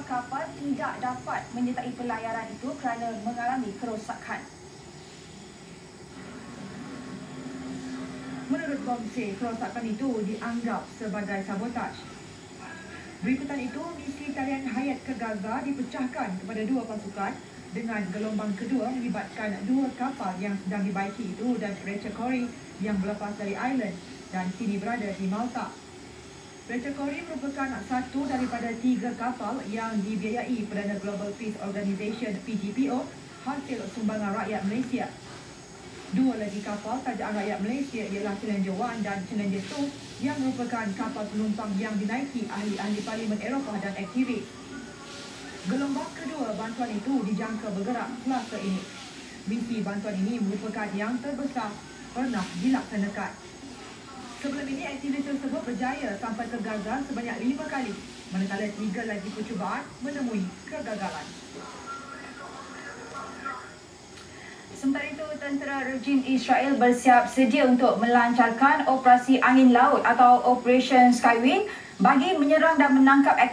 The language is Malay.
kapal tidak dapat menyertai pelayaran itu kerana mengalami kerosakan. Menurut Bomsey, kerosakan itu dianggap sebagai sabotaj. Berikutan itu, misi talian hayat ke Gaza dipecahkan kepada dua pasukan dengan gelombang kedua melibatkan dua kapal yang sedang dibaiki itu dan Rachel Corrie yang berlepas dari Ireland dan kini berada di Malta. Rachel Corrie merupakan satu daripada 3 kapal yang dibiayai Perdana Global Peace Organisation PGPO hasil sumbangan rakyat Malaysia. 2 lagi kapal kerajaan rakyat Malaysia ialah Challenger 1 dan Challenger 2 yang merupakan kapal penumpang yang dinaiki ahli-ahli Parlimen Eropah dan aktivis. Gelombang kedua bantuan itu dijangka bergerak Selasa ini. Misi bantuan ini merupakan yang terbesar pernah dilaksanakan. Sebelum ini, aktivis tersebut berjaya sampai ke Gaza sebanyak 5 kali, manakala 3 lagi percubaan menemui kegagalan. Sementara itu, tentera rejim Israel bersiap sedia untuk melancarkan operasi angin laut atau Operation Skywind bagi menyerang dan menangkap aktivis